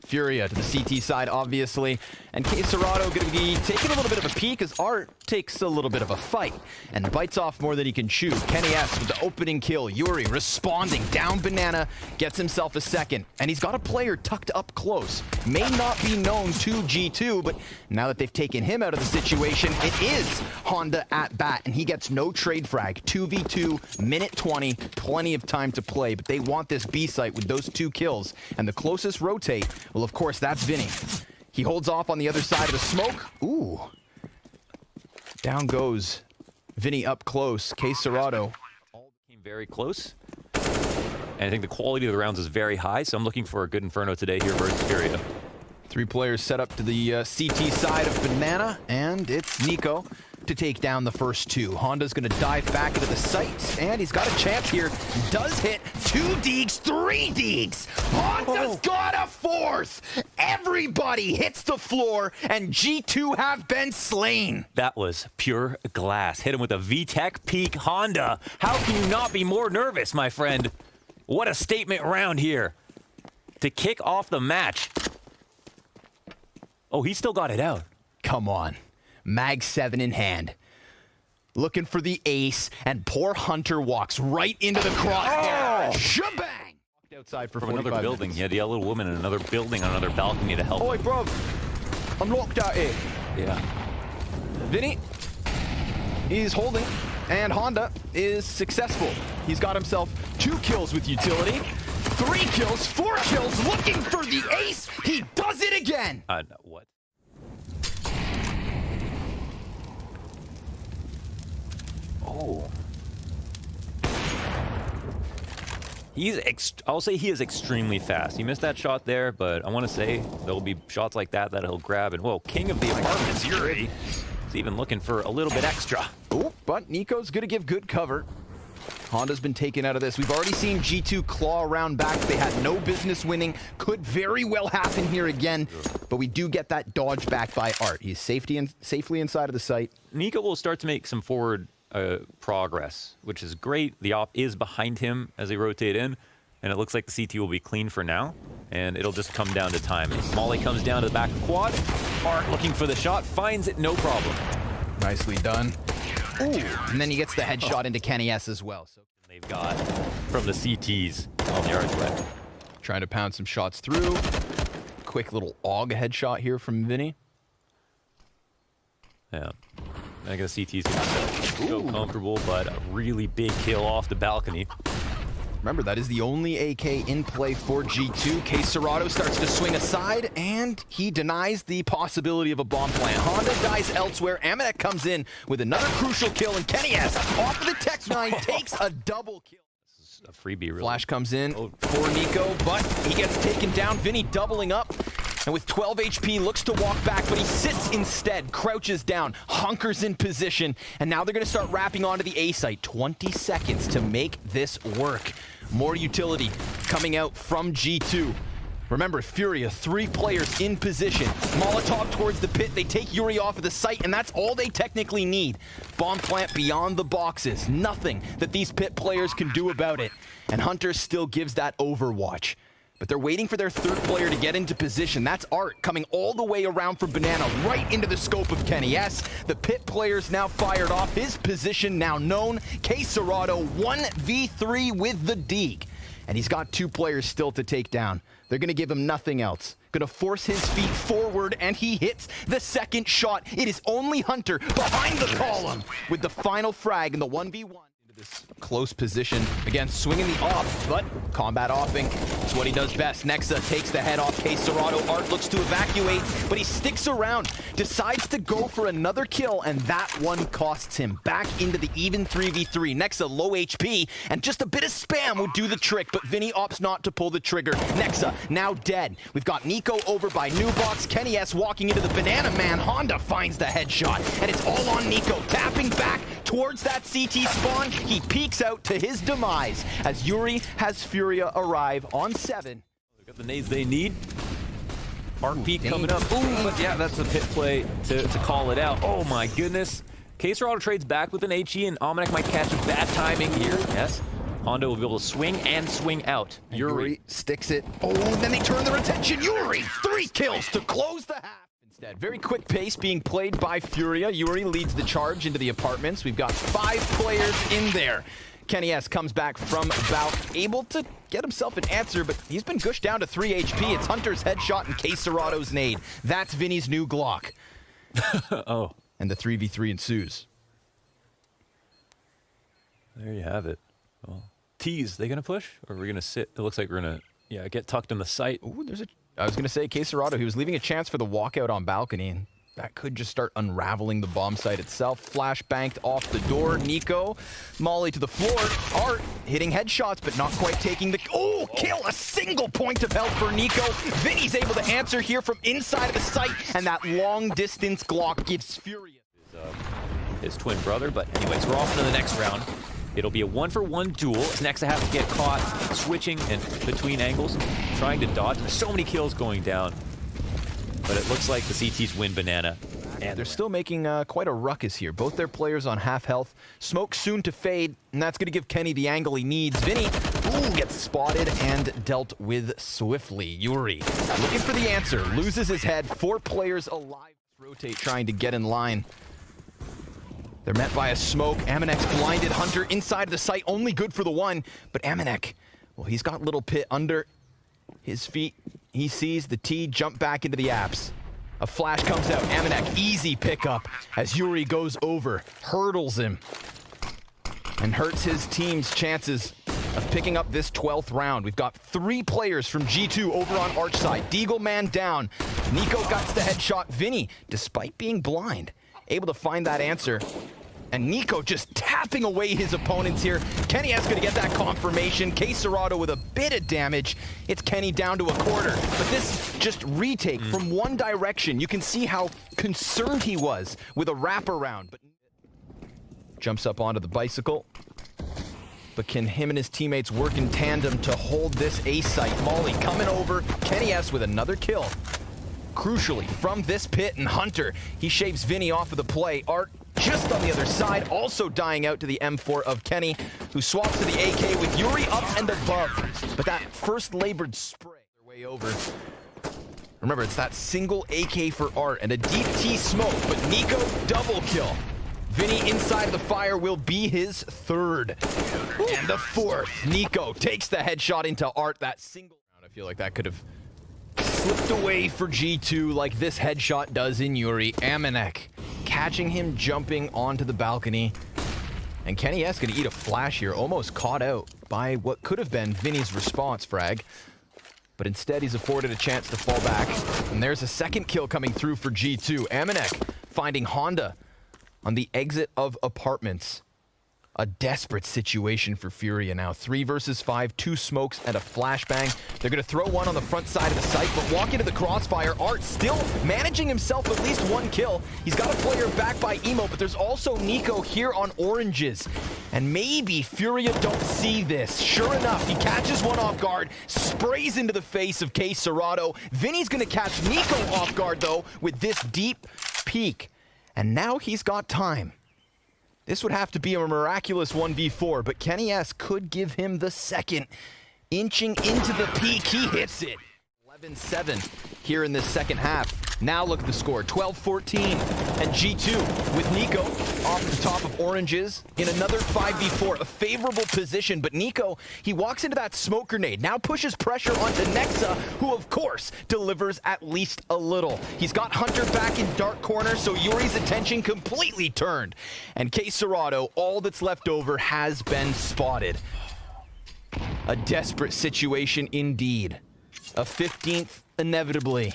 FURIA to the CT side, obviously. And Serato going to be taking a little bit of a peek as Art takes a little bit of a fight and bites off more than he can chew. Kenny S with the opening kill. Yuri responding down banana, gets himself a second. And he's got a player tucked up close. May not be known to G2, but now that they've taken him out of the situation, it is Honda at bat. And he gets no trade frag. 2v2, minute 20, plenty of time to play. But they want this B site with those 2 kills. And the closest rotate, well, of course, that's Vinny. He holds off on the other side of the smoke. Ooh. Down goes Vinny up close. Serato. All came very close. And I think the quality of the rounds is very high, so I'm looking for a good Inferno today here versus FURIA. 3 players set up to the CT side of banana, and it's Nico to take down the first 2. Honda's going to dive back into the site, and he's got a chance here. Does hit 2 deeks, 3 deeks. Honda's got a 4th. Everybody hits the floor, and G2 have been slain. That was pure glass. Hit him with a VTech peak Honda. How can you not be more nervous, my friend? What a statement round here to kick off the match. Oh, he still got it out. Come on. Mag 7 in hand. Looking for the ace, and poor Hunter walks right into the crosshair. Oh! Shebang! Outside for from another building. Minutes. Yeah, the little woman in another building on another balcony to help. Oi, bro. I'm locked out here. Yeah. Vinny, he's holding, and Honda is successful. He's got himself 2 kills with utility, 3 kills, 4 kills, looking for the ace. He does it again. No, what? Oh. I'll say he is extremely fast. He missed that shot there, but I want to say there'll be shots like that that he'll grab. And whoa, king of the apartments, Yuri. He's even looking for a little bit extra. Oh, but Nico's going to give good cover. Honda's been taken out of this. We've already seen G2 claw around back. They had no business winning. Could very well happen here again. But we do get that dodge back by Art. He's safely inside of the site. Nico will start to make some forward progress, which is great. The op is behind him as they rotate in, and it looks like the CT will be clean for now, and it'll just come down to time. Molly comes down to the back of quad. Art looking for the shot, finds it, no problem. Nicely done. Ooh, and then he gets the headshot into Kenny S as well. So they've got from the CTs on the archway. Trying to pound some shots through. Quick little AUG headshot here from Vinny. Yeah. I think the CT's gonna go comfortable, but a really big kill off the balcony. Remember, that is the only AK in play for G2. Serato starts to swing aside, and he denies the possibility of a bomb plant. Honda dies elsewhere. Amanek comes in with another crucial kill, and Kenny S, off of the Tech 9, takes a double kill. This is a freebie, really. Flash comes in for Nico, but he gets taken down. Vinny doubling up. And with 12 HP, looks to walk back, but he sits instead, crouches down, hunkers in position, and now they're going to start wrapping onto the A site. 20 seconds to make this work. More utility coming out from G2. Remember, FURIA, 3 players in position. Molotov towards the pit. They take Yuri off of the site, and that's all they technically need. Bomb plant beyond the boxes. Nothing that these pit players can do about it. And Hunter still gives that overwatch. But they're waiting for their 3rd player to get into position. That's Art coming all the way around for banana, right into the scope of Kenny S. The pit player's now fired off. His position now known. Serato 1v3 with the Deeg. And he's got 2 players still to take down. They're going to give him nothing else. Going to force his feet forward, and he hits the 2nd shot. It is only Hunter behind the column with the final frag in the 1v1. This close position, again, swinging the off, but combat offing. It's what he does best. Nexa takes the head off Serato. Art looks to evacuate, but he sticks around, decides to go for another kill, and that one costs him. Back into the even 3v3. Nexa low HP, and just a bit of spam would do the trick, but Vinny opts not to pull the trigger. Nexa now dead. We've got Nico over by Newbox. Kenny S walking into the banana man. Honda finds the headshot, and it's all on Nico. Tapping back towards that CT spawn. He peeks out to his demise as Yuri has FURIA arrive on 7. They've got the nades they need. Art peek coming up. Ooh, but yeah, that's a pit play to call it out. Oh my goodness. Serato trades back with an HE, and Amanek might catch a bad timing here. Yes. Honda will be able to swing and swing out. And Yuri sticks it. Oh, and then they turn their attention. Yuri, 3 kills to close the half. Instead, very quick pace being played by FURIA. Yuri leads the charge into the apartments. We've got 5 players in there. Kenny S comes back from Balk, able to get himself an answer, but he's been gushed down to 3 HP. It's Hunter's headshot and K-Serato's nade. That's Vinny's new Glock. Oh. And the 3v3 ensues. There you have it. Well, tease, they gonna push? Or are we gonna sit? It looks like we're gonna, yeah, get tucked in the site. Ooh, I was gonna say K-Serato, he was leaving a chance for the walkout on balcony, and that could just start unraveling the bomb site itself. Flash banked off the door. Nico, Molly to the floor. Art hitting headshots, but not quite taking the... Oh, kill! A single point of health for Nico. Vinny's able to answer here from inside of the site, and that long-distance Glock gives Furia His twin brother, but anyways, we're off to the next round. It'll be a 1-for-1 duel. Nexa have to get caught switching and between angles, trying to dodge. There's so many kills going down. But it looks like the CTs win banana. And they're still making quite a ruckus here. Both their players on half health. Smoke soon to fade, and that's going to give Kenny the angle he needs. Vinny, gets spotted and dealt with swiftly. Yuri, looking for the answer, loses his head. 4 players alive. Rotate, trying to get in line. They're met by a smoke. Aminek's blinded. Hunter inside the site, only good for the 1. But Aminek, well, he's got Little Pit under his feet. He sees the T jump back into the apps. A flash comes out. Aminek, easy pickup as Yuri goes over, hurdles him, and hurts his team's chances of picking up this 12th round. We've got 3 players from G2 over on Arch side. Deagle man down. Nico guts the headshot. Vinny, despite being blind, able to find that answer. And Nico just tapping away his opponents here. Kenny S gonna get that confirmation. K-Serato with a bit of damage. It's Kenny down to a quarter. But this just retake from one direction. You can see how concerned he was with a wraparound. But jumps up onto the bicycle. But can him and his teammates work in tandem to hold this A site? Molly coming over. Kenny S with another kill. Crucially, from this pit, and Hunter, he shaves Vinny off of the play. Art just on the other side, also dying out to the M4 of Kenny, who swaps to the AK with Yuri up and above. But that first labored spray, their way over. Remember, it's that single AK for Art and a deep T smoke, but Nico double kill. Vinny inside the fire will be his 3rd. And the 4th. Nico takes the headshot into Art. That single round, I feel like that could have slipped away for G2 like this headshot does in Yuri. Aminek catching him jumping onto the balcony. And Kenny S gonna eat a flash here, almost caught out by what could have been Vinny's response frag. But instead he's afforded a chance to fall back. And there's a 2nd kill coming through for G2. Aminek finding Honda on the exit of apartments. A desperate situation for FURIA now. 3 versus 5, 2 smokes and a flashbang. They're going to throw one on the front side of the site, but walk into the crossfire. Art still managing himself at least 1 kill. He's got a player back by Emo, but there's also Nico here on oranges. And maybe FURIA don't see this. Sure enough, he catches one off guard, sprays into the face of K-Serato. Vinny's going to catch Nico off guard, though, with this deep peek. And now he's got time. This would have to be a miraculous 1v4, but Kenny S could give him the 2nd. Inching into the peak, he hits it. 11-7 here in this 2nd half. Now look at the score, 12-14. And G2 with Nico off the top of oranges in another 5v4, a favorable position. But Nico, he walks into that smoke grenade, now pushes pressure onto Nexa, who of course delivers at least a little. He's got Hunter back in dark corner, so Yuri's attention completely turned. And K-Serato, all that's left over has been spotted. A desperate situation indeed. A 15th inevitably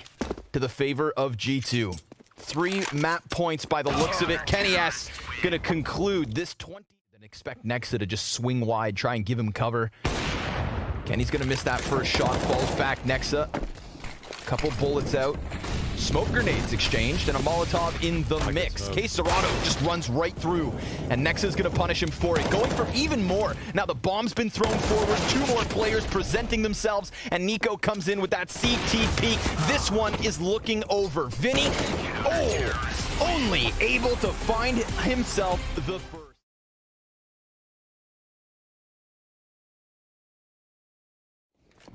to the favor of G2. 3 map points by the looks of it. Kenny S gonna conclude this 20. Then expect Nexa to just swing wide, try and give him cover. Kenny's gonna miss that first shot, falls back. Nexa, couple bullets out. Smoke grenades exchanged and a Molotov in the mix. K-Serato just runs right through, and Nexa's gonna punish him for it, going for even more. Now the bomb's been thrown forward, 2 more players presenting themselves, and Nico comes in with that CT peek. This one is looking over. Vinny, only able to find himself the first.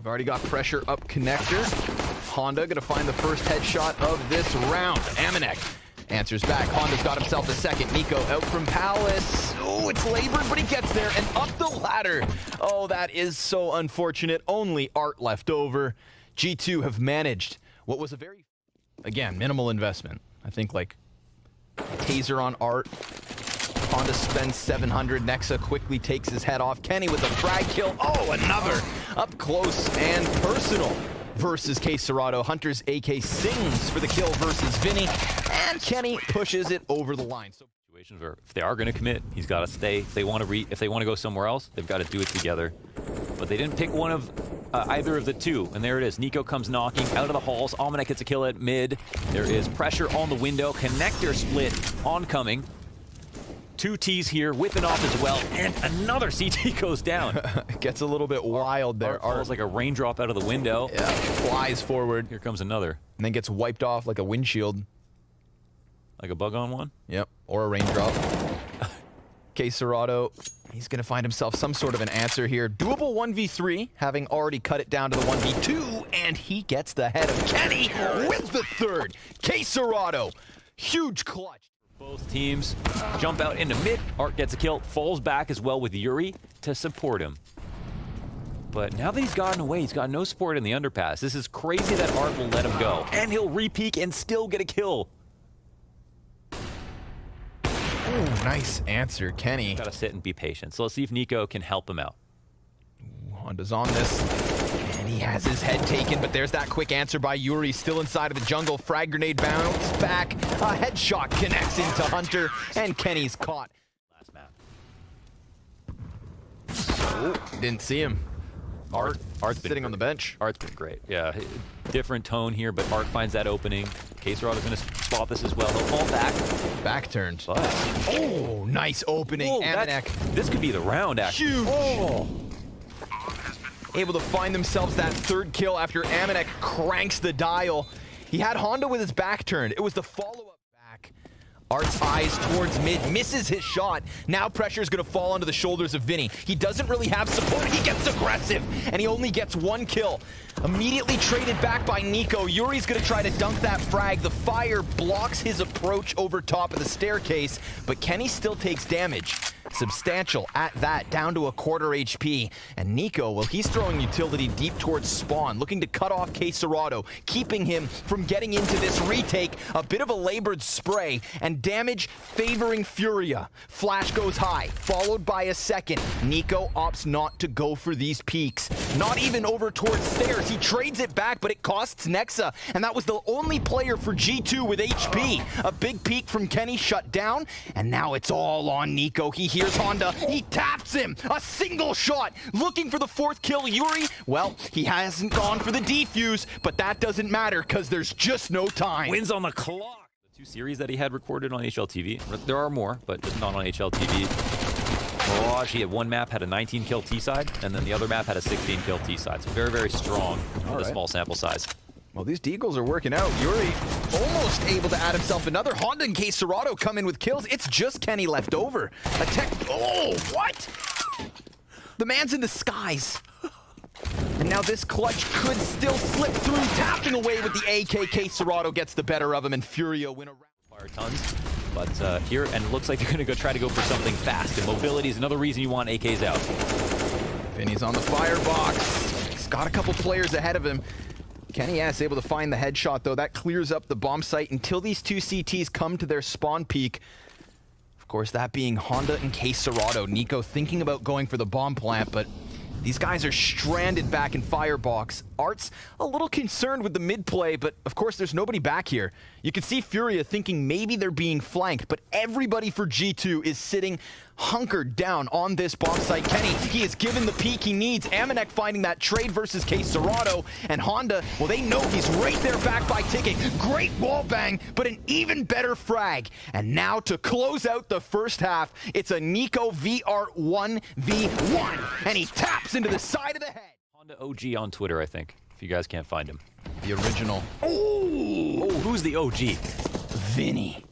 We've already got pressure up connector. Honda gonna find the first headshot of this round. Amanek answers back. Honda's got himself a second. Nico out from Palace. Oh, it's labored, but he gets there and up the ladder. Oh, that is so unfortunate. Only Art left over. G2 have managed what was a very, again, minimal investment. I think like taser on Art. Honda spends 700. Nexa quickly takes his head off. Kenny with a frag kill. Oh, another up close and personal versus K Serato. Hunter's AK sings for the kill versus Vinny, and Kenny pushes it over the line. So Situations where if they are going to commit, he's got to stay. If they want to go somewhere else, they've got to do it together. But they didn't pick one of either of the two, and there it is. Nico comes knocking out of the halls. Almanac gets a kill at mid. There is pressure on the window. Connector split oncoming. 2 Ts here with an off as well, and another CT goes down. It gets a little bit wild there. Art falls like a raindrop out of the window. Yeah, flies forward. Here comes another. And then gets wiped off like a windshield. Like a bug on one? Yep, or a raindrop. K Serato, he's going to find himself some sort of an answer here. Doable 1v3, having already cut it down to the 1v2, and he gets the head of Kenny with the third. K Serato, huge clutch. Both teams jump out into mid. Art gets a kill, falls back as well with Yuri to support him. But now that he's gotten away, he's got no support in the underpass. This is crazy that Art will let him go. And he'll re-peek and still get a kill. Oh, nice answer, Kenny. Gotta sit and be patient. So let's see if Nico can help him out. Honda's on this. And he has his head taken, but there's that quick answer by Yuri, still inside of the jungle. Frag grenade bounce back. A headshot connects into Hunter, and Kenny's caught. Last map. Oh, didn't see him. Art's sitting on the bench. Art's been great. Yeah, different tone here, but Art finds that opening. K Serato is going to spot this as well. He'll fall back. Back turned. But, oh, nice opening. oh, Amanek. This could be the round, actually. Huge. Oh. Able to find themselves that third kill after Amanek cranks the dial. He had Honda with his back turned. It was the follow-up back. Art's eyes towards mid, misses his shot. Now pressure is going to fall onto the shoulders of Vinny. He doesn't really have support. He gets aggressive, and he only gets 1 kill. Immediately traded back by Nico. Yuri's going to try to dunk that frag. The fire blocks his approach over top of the staircase, but Kenny still takes damage. Substantial at that, down to a quarter HP. And Nico, well, he's throwing utility deep towards spawn, looking to cut off K Serato, keeping him from getting into this retake. A bit of a labored spray, and damage favoring FURIA. Flash goes high, followed by a second. Nico opts not to go for these peaks. Not even over towards stairs. He trades it back, but it costs Nexa. And that was the only player for G2 with HP. A big peek from Kenny shut down, and now it's all on Nico. He hears Honda. He taps him. A single shot. Looking for the 4th kill. Yuri, well, he hasn't gone for the defuse, but that doesn't matter because there's just no time. Wins on the clock. The 2 series that he had recorded on HLTV. There are more, but just not on HLTV. Mirage, he had 1 map, had a 19 kill T-side, and then the other map had a 16 kill T-side. So very, very strong with a small sample size. Well, these deagles are working out. Yuri almost able to add himself another. Honda and K Serato come in with kills. It's just Kenny left over. Oh, what? The man's in the skies. And now this clutch could still slip through, tapping away with the AK. K Serato gets the better of him, and FURIA win a round. Fire tons. But here, and it looks like they're going to try to go for something fast. And mobility is another reason you want AKs out. Vinny's on the firebox. He's got a couple players ahead of him. Kenny S able to find the headshot, though. That clears up the bomb site until these 2 CTs come to their spawn peak. Of course, that being Honda and K Serato. Nico thinking about going for the bomb plant, but these guys are stranded back in firebox. Art's a little concerned with the mid play, but of course there's nobody back here. You can see FURIA thinking maybe they're being flanked, but everybody for G2 is sitting hunkered down on this bomb site. Kenny, he is given the peek he needs. Amanek finding that trade versus K Serato, and Honda, well, they know he's right there back by ticking. Great wall bang, but an even better frag. And now to close out the first half, it's a Nico VR 1v1, and he taps into the side of the head. Honda OG on Twitter, I think, if you guys can't find him. The original. Oh, who's the OG? Vinny.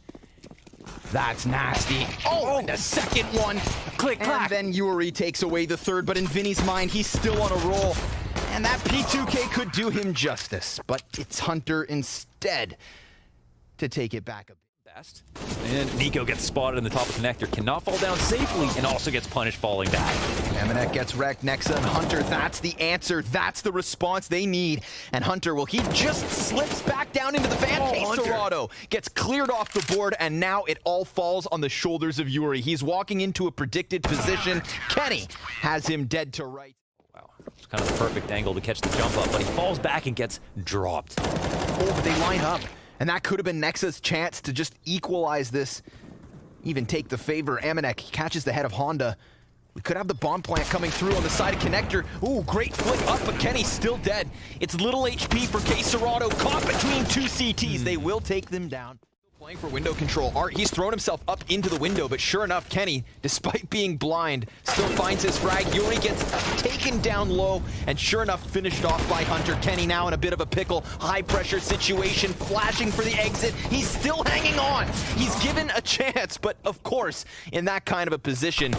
That's nasty. Oh, and a second one. Click, clack. And then Yuri takes away the third, but in Vinny's mind, he's still on a roll. And that P2K could do him justice, but it's Hunter instead to take it back a bit. Best. And Nico gets spotted in the top of connector, cannot fall down safely, and also gets punished falling back. Amanek gets wrecked, Nexa and Hunter, that's the answer, that's the response they need. And Hunter, well, he just slips back down into the van. Serato gets cleared off the board, and now it all falls on the shoulders of Yuri. He's walking into a predicted position. Kenny has him dead to right. Wow, it's kind of the perfect angle to catch the jump up, but he falls back and gets dropped. Oh, but they line up. And that could have been Nexa's chance to just equalize this, even take the favor. Amanek catches the head of Honda. We could have the bomb plant coming through on the side of connector. Ooh, great flick up, but Kenny's still dead. It's little HP for K Serato, caught between two CTs. They will take them down. Playing for window control. Art, he's thrown himself up into the window, but sure enough, Kenny, despite being blind, still finds his frag. Yuri gets taken down low, and sure enough, finished off by Hunter. Kenny now in a bit of a pickle. High pressure situation, flashing for the exit. He's still hanging on. He's given a chance, but of course, in that kind of a position,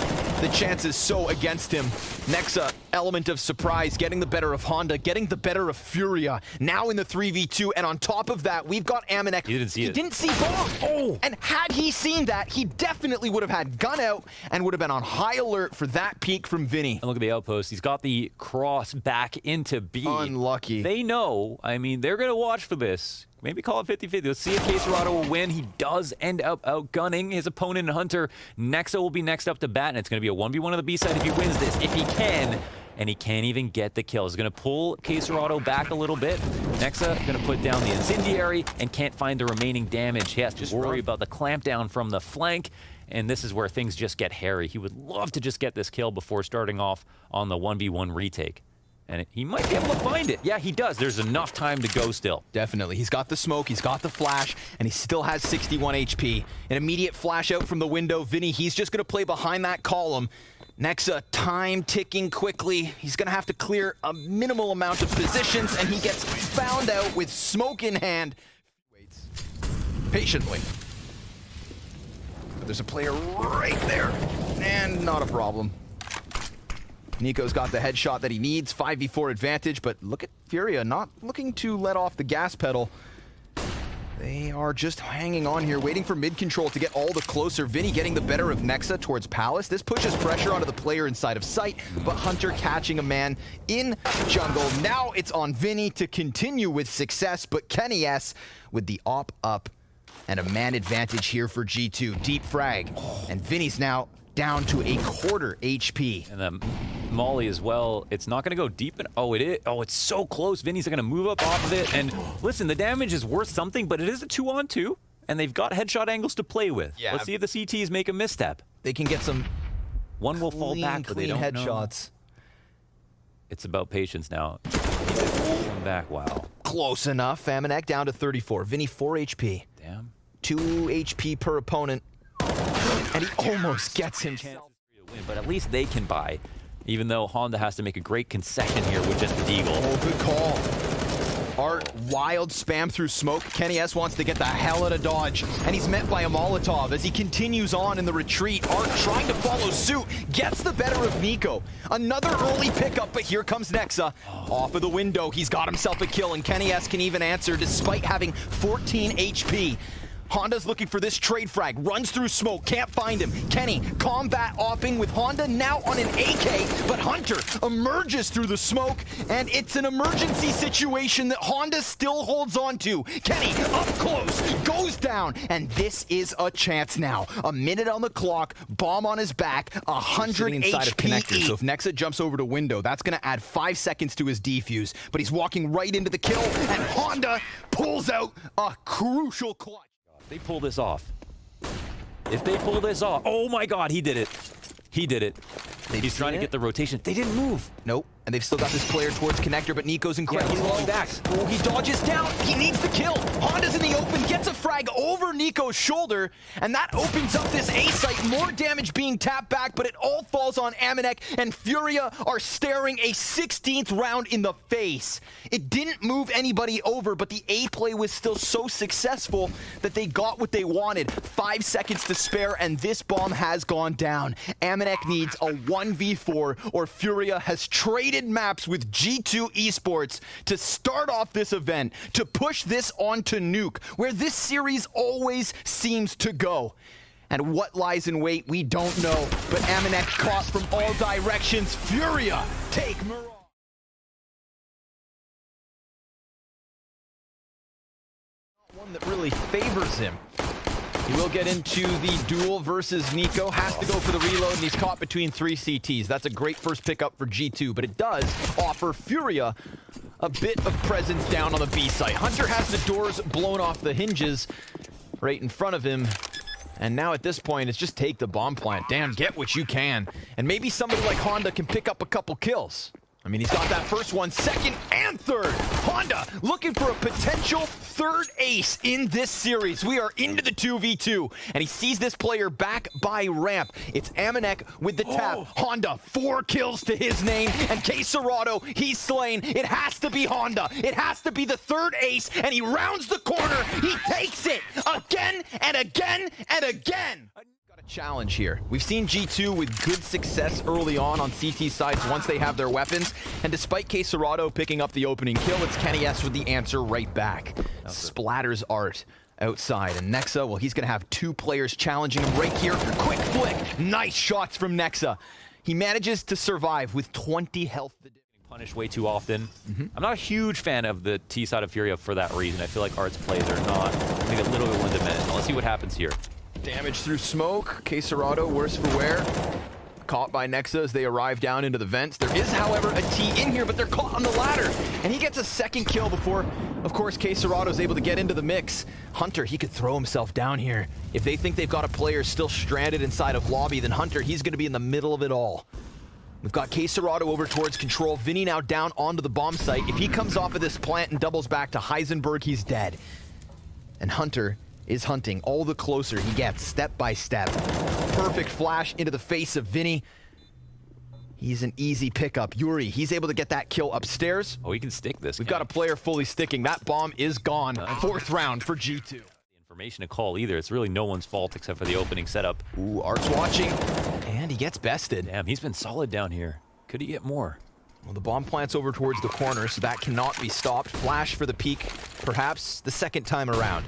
the chance is so against him. Nexa, element of surprise, getting the better of Honda, getting the better of Furia. Now in the 3v2, and on top of that, we've got Amanek. He didn't see it. He didn't see both. Oh! And had he seen that, he definitely would have had gun out and would have been on high alert for that peek from Vinny. And look at the outpost. He's got the cross back into B. Unlucky. They know. I mean, they're going to watch for this. Maybe call it 50-50. Let's see if K Serato will win. He does end up outgunning his opponent, Hunter. Nexa will be next up to bat, and it's going to be a 1v1 on the B side if he wins this. If he can. And he can't even get the kill. He's going to pull K Serato back a little bit. Nexa going to put down the incendiary and can't find the remaining damage. He has to worry about the clamp down from the flank. And this is where things just get hairy. He would love to just get this kill before starting off on the 1v1 retake. And he might be able to find it. Yeah, he does. There's enough time to go still. Definitely. He's got the smoke, he's got the flash, and he still has 61 HP. An immediate flash out from the window. Vinny, he's just going to play behind that column. Nexa, time ticking quickly. He's going to have to clear a minimal amount of positions, and he gets found out with smoke in hand. Waits patiently. But there's a player right there, and not a problem. Nico's got the headshot that he needs, 5v4 advantage, but look at Furia not looking to let off the gas pedal. They are just hanging on here, waiting for mid-control to get all the closer. Vinny getting the better of Nexa towards Palace. This pushes pressure onto the player inside of sight, but Hunter catching a man in jungle. Now it's on Vinny to continue with success, but Kenny S with the op up and a man advantage here for G2. Deep frag, and Vinny's now down to a quarter HP. And then Molly as well. It's not going to go deep. Oh, it is. Oh, it's so close. Vinny's going to move up off of it. And listen, the damage is worth something, but it is a 2-on-2, and they've got headshot angles to play with. Yeah. Let's see if the CTs make a misstep. They can get some one will fall back, but they don't headshots. It's about patience now. One back. Wow. Close enough. Amanek down to 34. Vinny 4 HP. Damn. 2 HP per opponent. And he almost gets himself. But at least they can buy, even though Honda has to make a great concession here with just the Deagle. Oh, good call. Art, wild spam through smoke. Kenny S wants to get the hell out of dodge, and he's met by a Molotov as he continues on in the retreat. Art trying to follow suit, gets the better of Nico. Another early pickup, but here comes Nexa. Off of the window, he's got himself a kill, and Kenny S can even answer despite having 14 HP. Honda's looking for this trade frag, runs through smoke, can't find him. Kenny, combat opping with Honda now on an AK, but Hunter emerges through the smoke, and it's an emergency situation that Honda still holds on to. Kenny, up close, goes down, and this is a chance now. A minute on the clock, bomb on his back, 100 inside of connector. HP. So if Nexa jumps over to window, that's gonna add 5 seconds to his defuse, but he's walking right into the kill, and Honda pulls out a crucial clutch. They pull this off. If they pull this off, oh my God, he did it. He did it. He's trying to get the rotation. They didn't move. Nope. And they've still got this player towards connector, but Nico's incredible. Yeah, he's going back. Oh, he dodges down. He needs the kill. Honda's in the open, gets a frag over Nico's shoulder, and that opens up this A site. More damage being tapped back, but it all falls on Amanek, and Furia are staring a 16th round in the face. It didn't move anybody over, but the A play was still so successful that they got what they wanted. 5 seconds to spare, and this bomb has gone down. Amanek needs a 1v4, or Furia has traded traded maps with G2 Esports to start off this event, to push this onto Nuke, where this series always seems to go. And what lies in wait, we don't know, but Amanek caught from all directions. FURIA take Mirage. One that really favors him. He will get into the duel versus Nico, has to go for the reload, and he's caught between 3 CTs. That's a great first pickup for G2, but it does offer FURIA a bit of presence down on the B site. Hunter has the doors blown off the hinges right in front of him. And now at this point, it's just take the bomb plant. Damn, get what you can. And maybe somebody like Honda can pick up a couple kills. I mean, he's got that first one, second and third. Honda looking for a potential third ace in this series. We are into the 2v2, and he sees this player back by ramp. It's Amanek with the tap. Honda, 4 kills to his name, and K Serrato, he's slain. It has to be Honda. It has to be the third ace, and he rounds the corner. He takes it again and again and again. Challenge here. We've seen G2 with good success early on CT sides once they have their weapons, and despite K Serrato picking up the opening kill, it's Kenny S with the answer right back. Splatters Art outside, and Nexa, well, he's gonna have 2 players challenging him right here. Quick flick, nice shots from Nexa. He manages to survive with 20 health. Punished way too often. I'm not a huge fan of the T side of FURIA for that reason. I feel like Art's plays are not, I think, a little bit one-dimensional. Let's see what happens here. Damage through smoke. K Serrato, worse for wear. Caught by Nexa as they arrive down into the vents. There is, however, a T in here, but they're caught on the ladder. And he gets a second kill before, of course, K Serrato is able to get into the mix. Hunter, he could throw himself down here. If they think they've got a player still stranded inside of lobby, then Hunter, he's going to be in the middle of it all. We've got K Serrato over towards control. Vinny now down onto the bomb site. If he comes off of this plant and doubles back to Heisenberg, he's dead. And Hunter is hunting all the closer he gets, step by step. Perfect flash into the face of Vinny. He's an easy pickup. Yuri, he's able to get that kill upstairs. Oh, he can stick this. We've got a player fully sticking. That bomb is gone. 4th round for G2. Information to call either. It's really no one's fault except for the opening setup. Ooh, Art's watching, and he gets bested. Damn, he's been solid down here. Could he get more? Well, the bomb plant's over towards the corner, so that cannot be stopped. Flash for the peak, perhaps the second time around.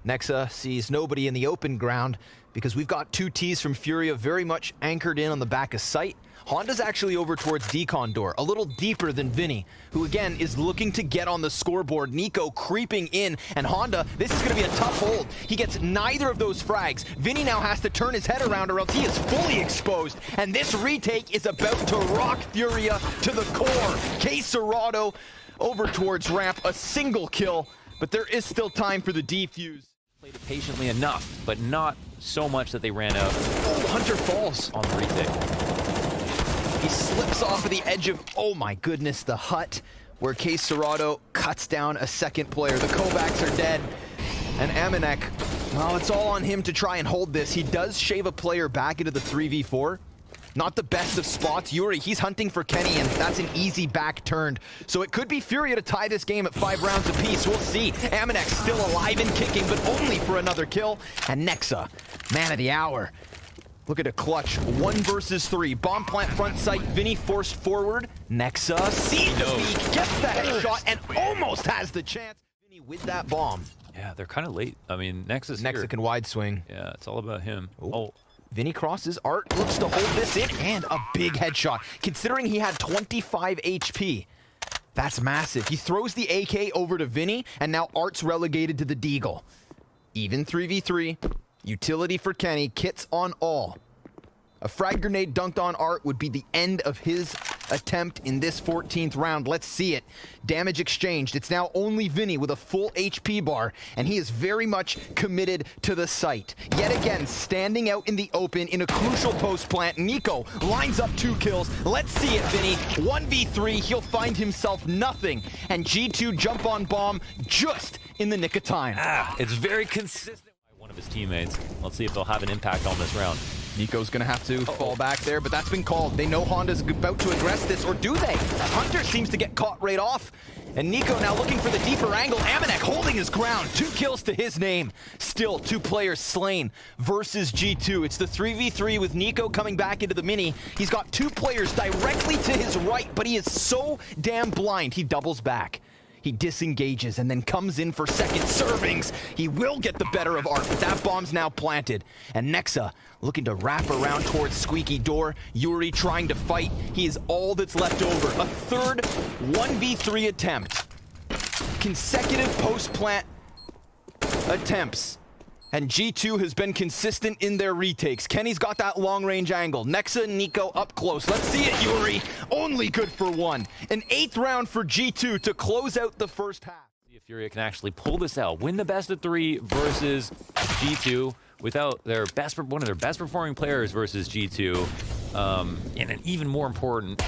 Nexa sees nobody in the open ground because we've got 2 Ts from FURIA very much anchored in on the back of site. Honda's actually over towards Decon door, a little deeper than Vinny, who again is looking to get on the scoreboard. Nico creeping in, and Honda, this is going to be a tough hold. He gets neither of those frags. Vinny now has to turn his head around or else he is fully exposed, and this retake is about to rock FURIA to the core. K Serrato over towards ramp, a single kill, but there is still time for the defuse. Played it patiently enough, but not so much that they ran out. Oh, Hunter falls on the retake. He slips off of the edge of, oh my goodness, the hut, where K Serrato cuts down a second player. The Kovacs are dead, and Amanek, well, it's all on him to try and hold this. He does shave a player back into the 3v4. Not the best of spots. Yuri, he's hunting for Kenny, and that's an easy back turned. So it could be FURIA to tie this game at 5 rounds apiece. We'll see. Amanek still alive and kicking, but only for another kill. And Nexa, man of the hour. Look at a clutch. 1 versus 3. Bomb plant front site. Vinny forced forward. Nexa sees the peak, gets the headshot, and almost has the chance. Vinny with that bomb. Yeah, they're kind of late. I mean, Nexa's here. Nexa can wide swing. Yeah, it's all about him. Oh. Vinny crosses. Art looks to hold this in, and a big headshot. Considering he had 25 HP, that's massive. He throws the AK over to Vinny, and now Art's relegated to the Deagle. Even 3v3. Utility for Kenny. Kits on all. A frag grenade dunked on Art would be the end of his attempt in this 14th round. Let's see it. Damage exchanged. It's now only Vinny with a full HP bar, and he is very much committed to the site. Yet again, standing out in the open in a crucial post plant. Nico lines up 2 kills. Let's see it, Vinny. 1v3, he'll find himself nothing. And G2 jump on bomb just in the nick of time. It's very consistent by one of his teammates. Let's see if they'll have an impact on this round. Nico's gonna have to fall back there, but that's been called. They know Honda's about to aggress this, or do they? Hunter seems to get caught right off, And Nico now looking for the deeper angle. Amanek holding his ground. 2 kills to his name. Still 2 players slain versus G2. It's the 3v3 with Nico coming back into the mini. He's got 2 players directly to his right, but he is so damn blind. He doubles back. He disengages and then comes in for second servings. He will get the better of Art, but that bomb's now planted. And Nexa looking to wrap around towards Squeaky Door. Yuri trying to fight. He is all that's left over. A third 1v3 attempt. Consecutive post-plant attempts. And G2 has been consistent in their retakes. Kenny's got that long-range angle. Nexa and Nico up close. Let's see it, Yuri. Only good for 1. An 8th round for G2 to close out the first half. See if FURIA can actually pull this out, win the best of 3 versus G2 without one of their best performing players versus G2 in an even more important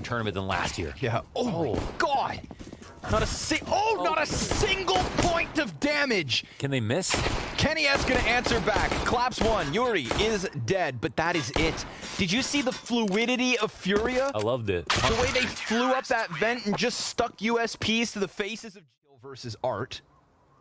tournament than last year. Yeah. Oh my God. Not a single point of damage. Can they miss? Kenny S gonna answer back. Claps 1. Yuri is dead, but that is it. Did you see the fluidity of FURIA? I loved it. The way they flew up that vent and just stuck USPs to the faces of Jill versus Art.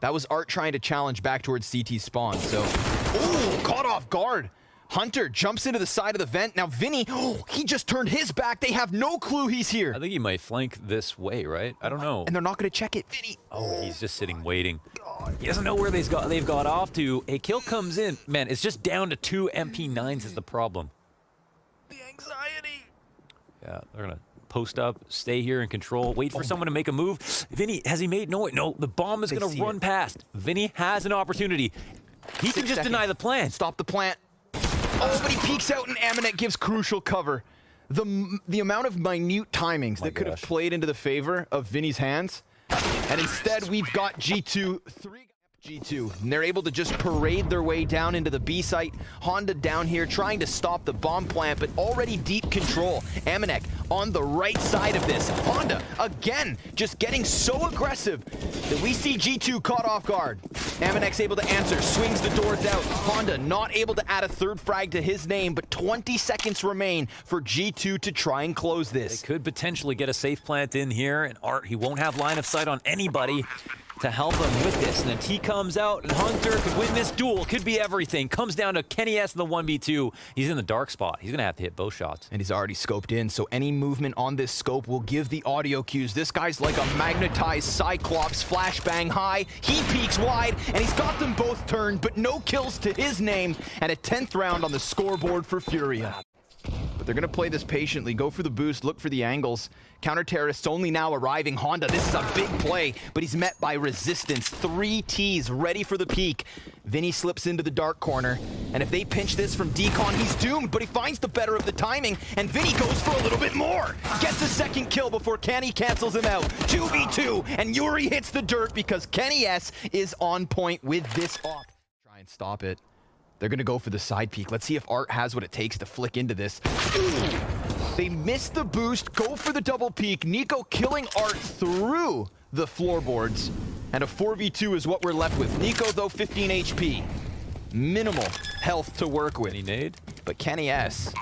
That was Art trying to challenge back towards CT spawn, so... Ooh, caught off guard. Hunter jumps into the side of the vent. Now Vinny, he just turned his back. They have no clue he's here. I think he might flank this way, right? I don't know. And they're not going to check it. Vinny. Oh, he's just sitting waiting. He doesn't know where they've got off to. A kill comes in. Man, it's just down to 2 MP9s is the problem. The anxiety. Yeah, they're going to post up, stay here in control, wait for someone to make a move. Vinny, has he made? No, the bomb is going to run past. Vinny has an opportunity. He can just deny the plant. Stop the plant. Oh, but he peeks out and Amanek gives crucial cover. The amount of minute timings that could have played into the favor of Vinny's hands. And instead, we've got G2, 3 G2, and they're able to just parade their way down into the B site. Honda down here trying to stop the bomb plant, but already deep control. Amanek on the right side of this. Honda, again, just getting so aggressive that we see G2 caught off guard. Amanek's able to answer, swings the doors out. Honda not able to add a 3rd frag to his name, but 20 seconds remain for G2 to try and close this. They could potentially get a safe plant in here, and Art, he won't have line of sight on anybody to help him with this. And then T comes out, and Hunter could win this duel. Could be everything. Comes down to Kenny S in the 1v2. He's in the dark spot. He's going to have to hit both shots. And he's already scoped in, so any movement on this scope will give the audio cues. This guy's like a magnetized Cyclops, flashbang high. He peeks wide, and he's got them both turned, but no kills to his name, and a 10th round on the scoreboard for FURIA. But they're going to play this patiently, go for the boost, look for the angles. Counter-terrorists only now arriving. Honda, this is a big play, but he's met by resistance. 3 Ts ready for the peak. Vinny slips into the dark corner, and if they pinch this from Decon, he's doomed, but he finds the better of the timing, and Vinny goes for a little bit more. Gets a 2nd kill before Kenny cancels him out. 2v2, and Yuri hits the dirt because Kenny S is on point with this op. Try and stop it. They're going to go for the side peek. Let's see if Art has what it takes to flick into this. Ooh. They miss the boost, go for the double peek. Nico killing Art through the floorboards. And a 4v2 is what we're left with. Nico, though, 15 HP. Minimal health to work with. Any nade? But Kenny S,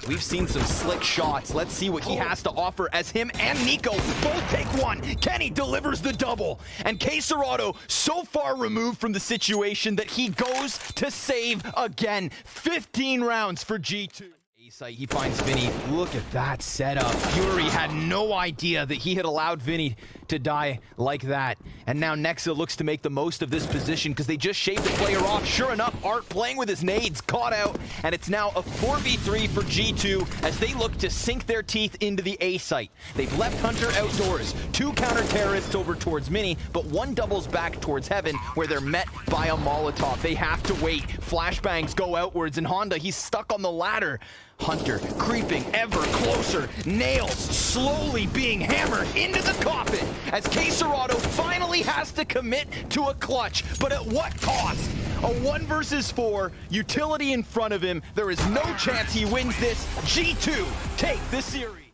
we've seen some slick shots. Let's see what he has to offer as him and Nico both take 1. Kenny delivers the double. And Quesarado so far removed from the situation that he goes to save again. 15 rounds for G2. A-site, he finds Vinny. Look at that setup. Yuri had no idea that he had allowed Vinny to die like that. And now Nexa looks to make the most of this position because they just shaved the player off. Sure enough, Art playing with his nades, caught out, and it's now a 4v3 for G2 as they look to sink their teeth into the A site. They've left Hunter outdoors, 2 counter-terrorists over towards Mini, but 1 doubles back towards Heaven where they're met by a Molotov. They have to wait. Flashbangs go outwards, and Honda, he's stuck on the ladder. Hunter creeping ever closer, nails slowly being hammered into the coffin as Quesarado finally has to commit to a clutch, but at what cost? A 1 versus 4, utility in front of him. There is no chance he wins this. G2 take the series.